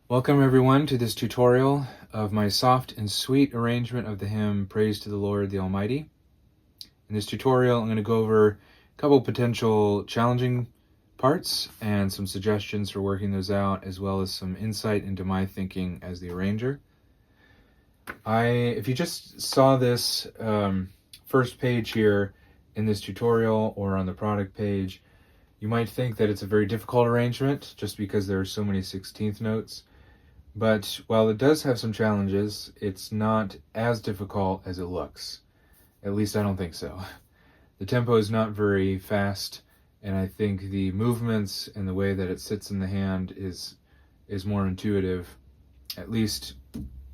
Welcome everyone to this tutorial of my soft and sweet arrangement of the hymn Praise to the Lord the Almighty. In this tutorial, I'm going to go over a couple potential challenging parts and some suggestions for working those out, as well as some insight into my thinking as the arranger. If you just saw this first page here in this tutorial or on the product page, you might think that it's a very difficult arrangement just because there are so many 16th notes. But while it does have some challenges, it's not as difficult as it looks. At least I don't think so. The tempo is not very fast, and I think the movements and the way that it sits in the hand is more intuitive, at least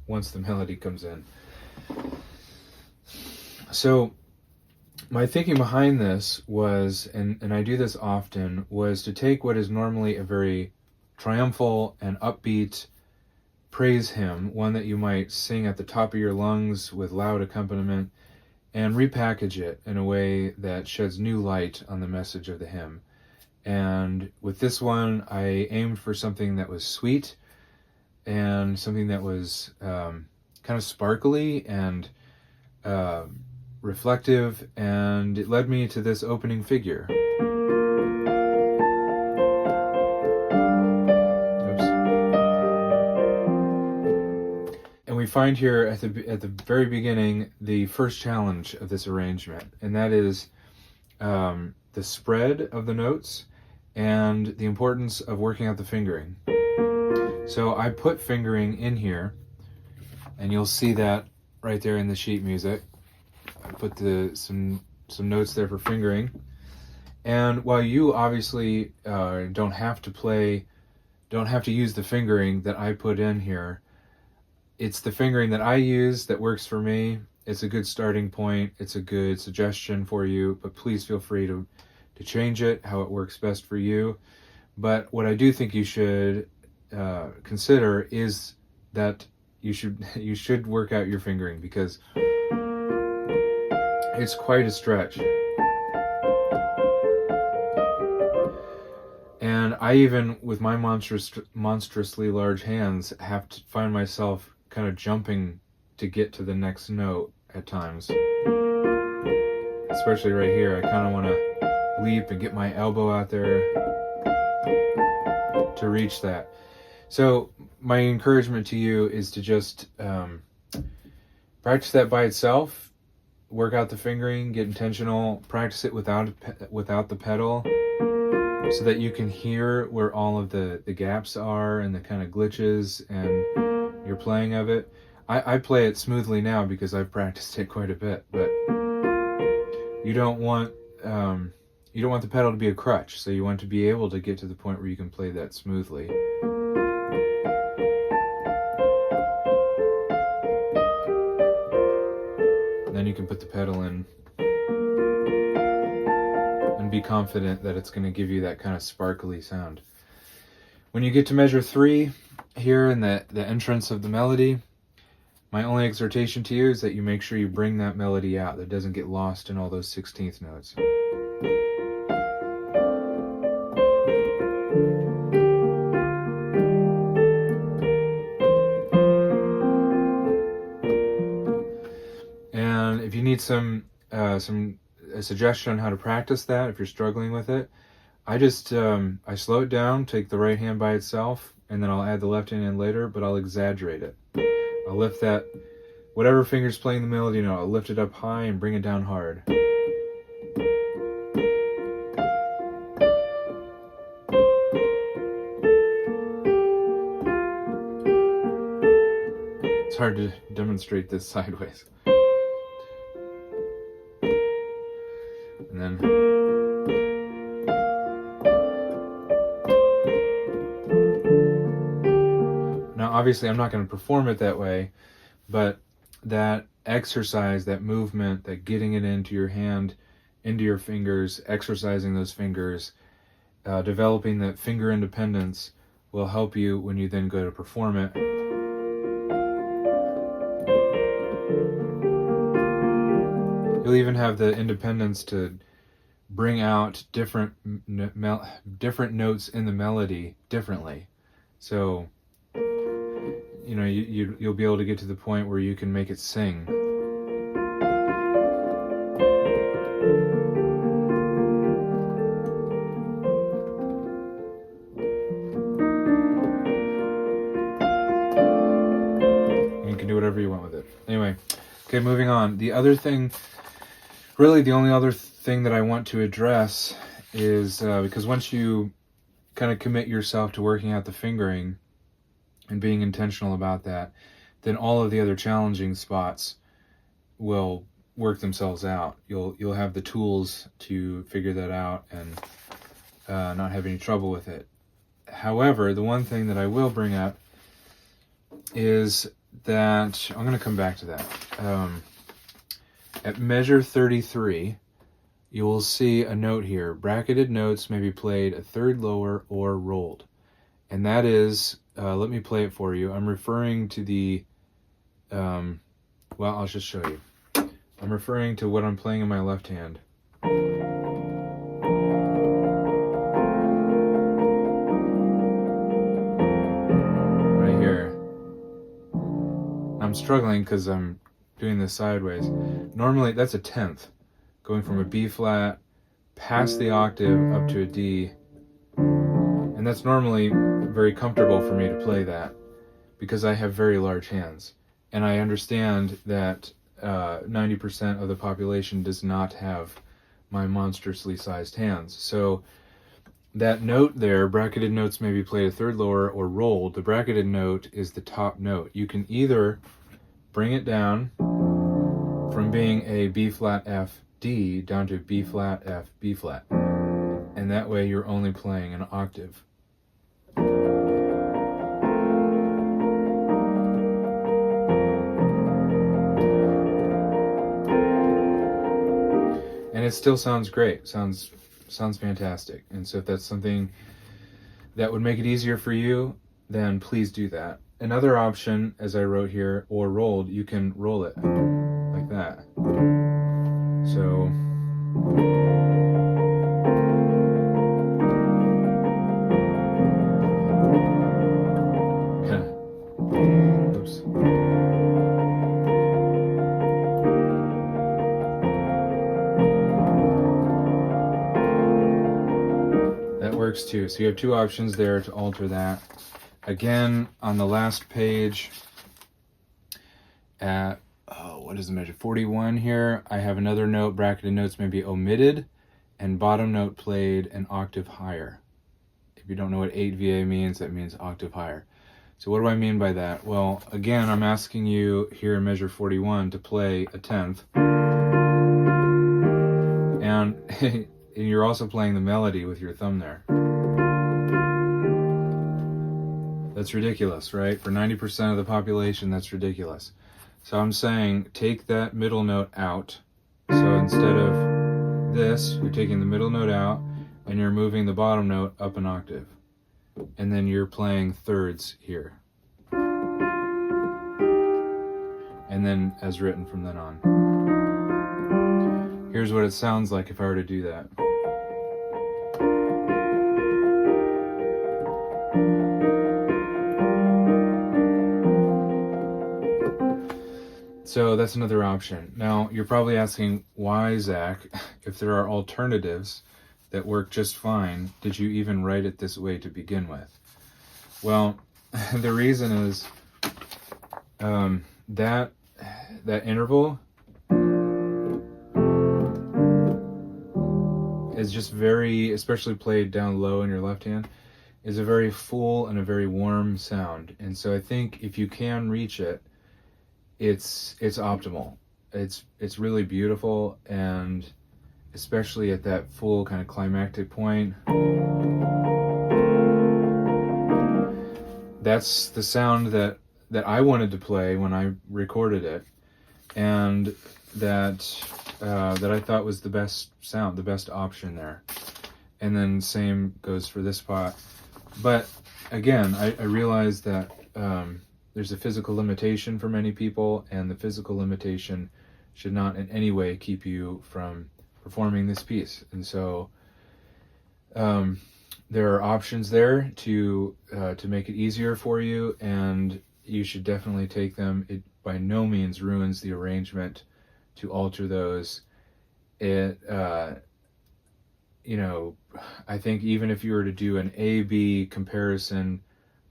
once the melody comes in. So my thinking behind this was, and I do this often, was to take what is normally a very triumphal and upbeat praise hymn, one that you might sing at the top of your lungs with loud accompaniment, and repackage it in a way that sheds new light on the message of the hymn. And with this one, I aimed for something that was sweet and something that was kind of sparkly and reflective, and it led me to this opening figure. And we find here at the very beginning the first challenge of this arrangement, and that is the spread of the notes and the importance of working out the fingering. So I put fingering in here, and you'll see that right there in the sheet music. I put some notes there for fingering. And while you obviously don't have to use the fingering that I put in here, it's the fingering that I use that works for me. It's a good starting point. It's a good suggestion for you, but please feel free to change it how it works best for you. But what I do think you should consider is that you should work out your fingering, because it's quite a stretch. And I, even with my monstrously large hands, have to find myself kind of jumping to get to the next note at times. Especially right here, I kind of want to leap and get my elbow out there to reach that. So my encouragement to you is to just practice that by itself. Work out the fingering, get intentional, practice it without the pedal, so that you can hear where all of the gaps are and the kind of glitches and your playing of it. I play it smoothly now because I've practiced it quite a bit, but you don't want the pedal to be a crutch, so you want to be able to get to the point where you can play that smoothly. And then you can put the pedal in and be confident that it's going to give you that kind of sparkly sound. When you get to measure 3 here in the entrance of the melody, my only exhortation to you is that you make sure you bring that melody out, that doesn't get lost in all those 16th notes. And if you need a suggestion on how to practice that, if you're struggling with it, I slow it down, take the right hand by itself, and then I'll add the left hand in later, but I'll exaggerate it. I'll lift that, whatever finger's playing the melody note, I'll lift it up high and bring it down hard. It's hard to demonstrate this sideways. And then now obviously I'm not going to perform it that way, but that exercise, that movement, that getting it into your hand, into your fingers, exercising those fingers, developing that finger independence will help you when you then go to perform it. You'll even have the independence to bring out different notes in the melody differently. So you'll be able to get to the point where you can make it sing. You can do whatever you want with it. Anyway, okay, moving on. The other thing, really the only other thing that I want to address is because once you kind of commit yourself to working out the fingering and being intentional about that, then all of the other challenging spots will work themselves out. You'll have the tools to figure that out and not have any trouble with it. However, the one thing that I will bring up is that I'm going to come back to that. At measure 33, you will see a note here. Bracketed notes may be played a third lower or rolled. And that is, let me play it for you. I'm referring to the, well, I'll just show you. I'm referring to what I'm playing in my left hand. Right here. I'm struggling because I'm doing this sideways. Normally, that's a 10th. Going from a B flat past the octave up to a D. And that's normally very comfortable for me to play that because I have very large hands. And I understand that 90% of the population does not have my monstrously sized hands. So that note there, bracketed notes may be played a third lower or rolled. The bracketed note is the top note. You can either bring it down from being a B flat F D down to B flat F B flat, and that way you're only playing an octave. And it still sounds great. Sounds fantastic. And so if that's something that would make it easier for you, then please do that. Another option, as I wrote here, or rolled, you can roll it like that. So oops. That works too. So you have two options there to alter that. Again, on the last page at what is the measure? 41 here. I have another note. Bracketed notes may be omitted and bottom note played an octave higher. If you don't know what 8 VA means, that means octave higher. So what do I mean by that? Well, again, I'm asking you here in measure 41 to play a 10th. And you're also playing the melody with your thumb there. That's ridiculous, right? For 90% of the population, that's ridiculous. So I'm saying take that middle note out. So instead of this, you're taking the middle note out and you're moving the bottom note up an octave. And then you're playing thirds here. And then as written from then on. Here's what it sounds like if I were to do that. So that's another option. Now, you're probably asking, why, Zach, if there are alternatives that work just fine, did you even write it this way to begin with? Well, the reason is that interval is just very, especially played down low in your left hand, is a very full and a very warm sound. And so I think if you can reach it, it's optimal. It's really beautiful, and especially at that full kind of climactic point, that's the sound that I wanted to play when I recorded it, and that I thought was the best sound, the best option there. And then same goes for this spot. But again, I realized that there's a physical limitation for many people, and the physical limitation should not in any way keep you from performing this piece. And so there are options there to make it easier for you, and you should definitely take them. It by no means ruins the arrangement to alter those. It, you know, I think even if you were to do an A-B comparison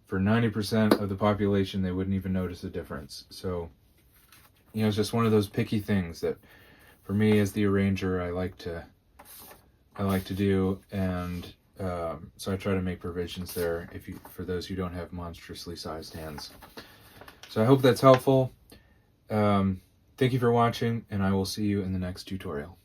for 90% of the population, they wouldn't even notice a difference. So, you know, it's just one of those picky things that, for me as the arranger, I like to do, and so I try to make provisions there for those who don't have monstrously sized hands. So I hope that's helpful. Thank you for watching, and I will see you in the next tutorial.